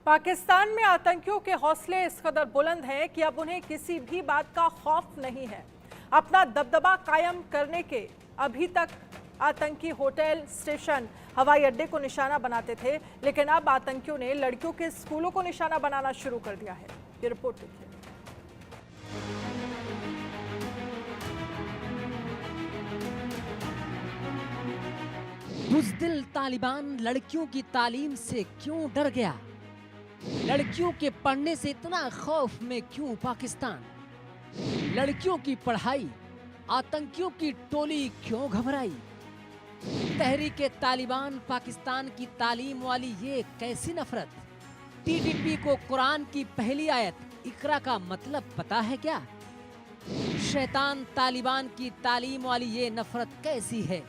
पाकिस्तान में आतंकियों के हौसले इस कदर बुलंद हैं कि अब उन्हें किसी भी बात का खौफ नहीं है। अपना दबदबा कायम करने के अभी तक आतंकी होटल, स्टेशन, हवाई अड्डे को निशाना बनाते थे, लेकिन अब आतंकियों ने लड़कियों के स्कूलों को निशाना बनाना शुरू कर दिया है। ये रिपोर्ट देखिए। बुज़दिल तालिबान लड़कियों की तालीम से क्यों डर गया? लड़कियों के पढ़ने से इतना खौफ में क्यों पाकिस्तान? लड़कियों की पढ़ाई, आतंकियों की टोली क्यों घबराई? तहरीके तालिबान पाकिस्तान की तालीम वाली ये कैसी नफरत? टीटीपी को कुरान की पहली आयत इकरा का मतलब पता है क्या? शैतान तालिबान की तालीम वाली ये नफरत कैसी है?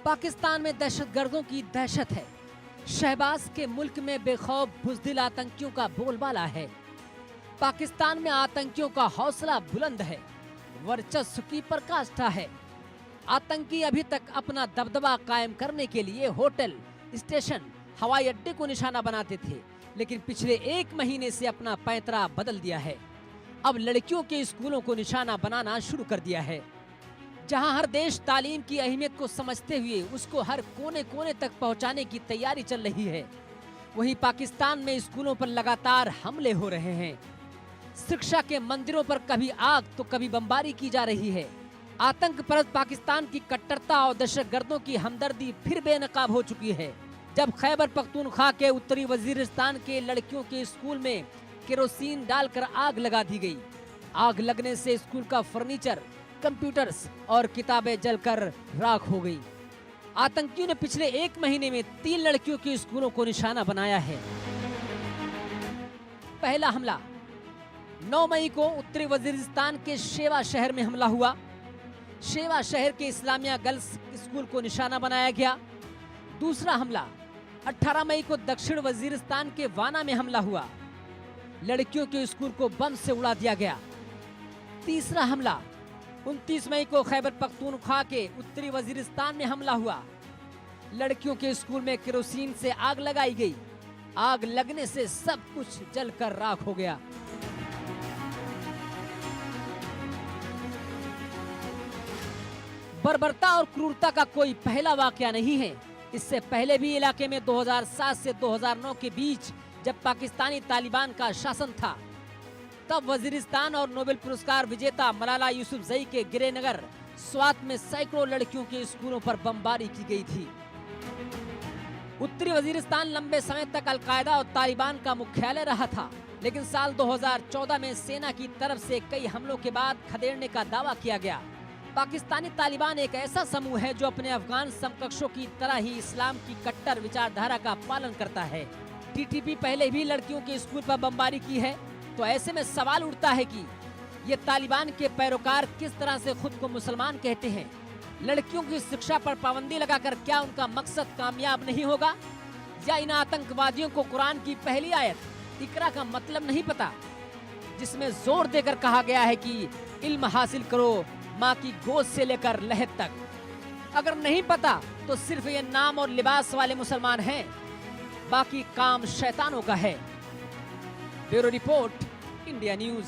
पाकिस्तान में दहशतगर्दों की दहशत है। शहबाज के मुल्क में बेखौफ बुज़दिल आतंकियों का बोलबाला है। पाकिस्तान में आतंकियों का हौसला बुलंद है, वर्चस्व की पराकाष्ठा है। आतंकी अभी तक अपना दबदबा कायम करने के लिए होटल, स्टेशन, हवाई अड्डे को निशाना बनाते थे, लेकिन पिछले 1 महीने से अपना पैंतरा बदल दिया है। अब लड़कियों के स्कूलों को निशाना बनाना शुरू कर दिया है। जहां हर देश तालीम की अहमियत को समझते हुए उसको हर कोने कोने तक पहुंचाने की तैयारी चल रही है, वहीं पाकिस्तान में स्कूलों पर लगातार हमले हो रहे हैं। शिक्षा के मंदिरों पर कभी आग तो कभी बमबारी की जा रही है। आतंक परस्त पाकिस्तान की कट्टरता और दहशतगर्दों की हमदर्दी फिर बेनकाब हो चुकी है, जब खैबर पख्तूनख्वा के उत्तरी वजीरिस्तान के लड़कियों के स्कूल में केरोसिन डालकर आग लगा दी गई। आग लगने से स्कूल का फर्नीचर, कंप्यूटर्स और किताबें जलकर राख हो गई। आतंकियों ने पिछले 1 महीने में 3 लड़कियों के स्कूलों को निशाना बनाया है। पहला हमला 9 मई को उत्तरी वजीरिस्तान के शेवा शहर में हमला हुआ। शेवा शहर के इस्लामिया गर्ल्स स्कूल को निशाना बनाया गया। दूसरा हमला 18 मई को दक्षिण वजीरिस्तान के वाना में हमला हुआ। लड़कियों के स्कूल को बम से उड़ा दिया गया। तीसरा हमला 29 मई को खैबर पख्तूनख्वा के उत्तरी वजीरिस्तान में हमला हुआ। लड़कियों के स्कूल में केरोसिन से आग लगाई गई। आग लगने से सब कुछ जलकर राख हो गया। बर्बरता और क्रूरता का कोई पहला वाकया नहीं है। इससे पहले भी इलाके में 2007 से 2009 के बीच जब पाकिस्तानी तालिबान का शासन था, तब वजीरिस्तान और नोबेल पुरस्कार विजेता मलाला यूसुफजई के गिरेनगर स्वात में सैकड़ों लड़कियों के स्कूलों पर बमबारी की गई थी। उत्तरी वजीरिस्तान लंबे समय तक अलकायदा और तालिबान का मुख्यालय रहा था, लेकिन साल 2014 में सेना की तरफ से कई हमलों के बाद खदेड़ने का दावा किया गया। पाकिस्तानी तालिबान एक ऐसा समूह है जो अपने अफगान समकक्षों की तरह ही इस्लाम की कट्टर विचारधारा का पालन करता है। टीटीपी पहले भी लड़कियों के स्कूल पर बमबारी की है, तो ऐसे में सवाल उठता है कि ये तालिबान के पैरोकार किस तरह से खुद को मुसलमान कहते हैं। लड़कियों की शिक्षा पर पाबंदी लगाकर क्या उनका मकसद कामयाब नहीं होगा, या इन आतंकवादियों को कुरान की पहली आयत इकरा का मतलब नहीं पता, जिसमें जोर देकर कहा गया है कि इल्म हासिल करो माँ की गोद से लेकर लहद तक। अगर नहीं पता तो सिर्फ ये नाम और लिबास वाले मुसलमान हैं, बाकी काम शैतानों का है। Bureau report, India news.